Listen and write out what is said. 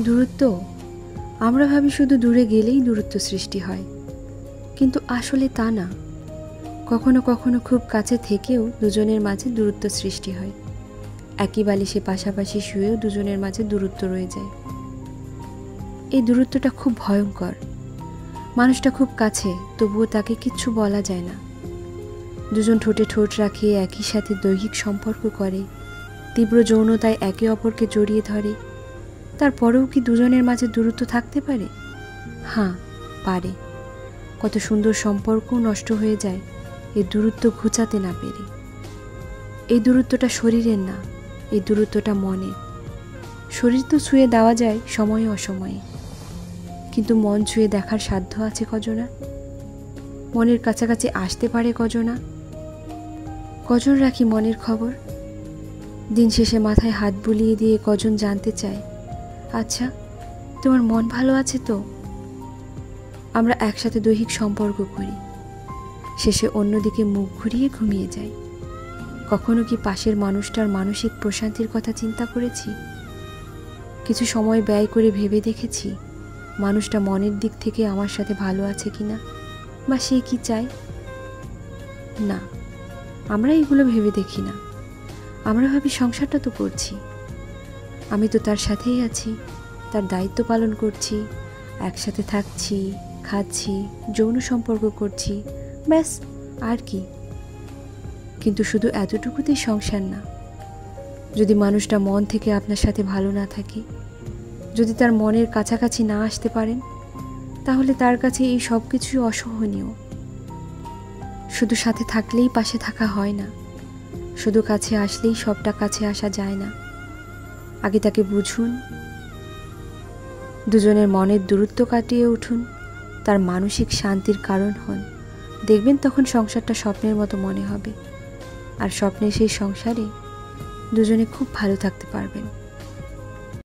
দূরত্ব, আমরা ভাবি শুধু দূরে গেলেই দূরত্ব সৃষ্টি হয়, কিন্তু আসলে তা না। কখনো কখনো খুব কাছে থেকেও দুজনের মাঝে দূরত্ব সৃষ্টি হয়। একই বালিশে পাশাপাশি শুয়েও দুজনের মাঝে দূরত্ব রয়ে যায়। এই দূরত্বটা খুব ভয়ঙ্কর। মানুষটা খুব কাছে, তবুও তাকে কিচ্ছু বলা যায় না। দুজন ঠোঁটে ঠোঁট রাখিয়ে একই সাথে দৈহিক সম্পর্ক করে, তীব্র যৌনতায় একে অপরকে জড়িয়ে ধরে, তারপরেও কি দুজনের মাঝে দূরত্ব থাকতে পারে? হ্যাঁ, পারে। কত সুন্দর সম্পর্কও নষ্ট হয়ে যায় এই দূরত্ব ঘুচাতে না পেরে। এই দূরত্বটা শরীরের না, এই দূরত্বটা মনের। শরীর তো ছুঁয়ে দেওয়া যায় সময়ে অসময়ে, কিন্তু মন ছুঁয়ে দেখার সাধ্য আছে কজনা? মনের কাছাকাছি আসতে পারে কজনা? কজন রাখি মনের খবর? দিন শেষে মাথায় হাত বুলিয়ে দিয়ে কজন জানতে চায়, আচ্ছা তোমার মন ভালো আছে তো? আমরা একসাথে দৈহিক সম্পর্ক করি, শেষে অন্যদিকে মুখ ঘুরিয়ে ঘুমিয়ে যাই। কখনো কি পাশের মানুষটার মানসিক প্রশান্তির কথা চিন্তা করেছি? কিছু সময় ব্যয় করে ভেবে দেখেছি মানুষটা মনের দিক থেকে আমার সাথে ভালো আছে কিনা, বা সে কি চায়? না, আমরা এগুলো ভেবে দেখি না। আমরা ভাবি সংসারটা তো করছি, আমি তো তার সাথেই আছি, তার দায়িত্ব পালন করছি, একসাথে থাকছি, খাচ্ছি, যৌন সম্পর্ক করছি, ব্যাস, আর কি? কিন্তু শুধু এতটুকুতেই সংসার না। যদি মানুষটা মন থেকে আপনার সাথে ভালো না থাকে, যদি তার মনের কাছাকাছি না আসতে পারেন, তাহলে তার কাছে এই সব কিছুই অসহনীয়। শুধু সাথে থাকলেই পাশে থাকা হয় না, শুধু কাছে আসলেই সবটা কাছে আসা যায় না। আগে তাকে বুঝুন, দুজনের মনের দূরত্ব কাটিয়ে উঠুন, তার মানসিক শান্তির কারণ হন। দেখবেন তখন সংসারটা স্বপ্নের মতো মনে হবে, আর স্বপ্নের সেই সংসারে দুজনে খুব ভালো থাকতে পারবেন।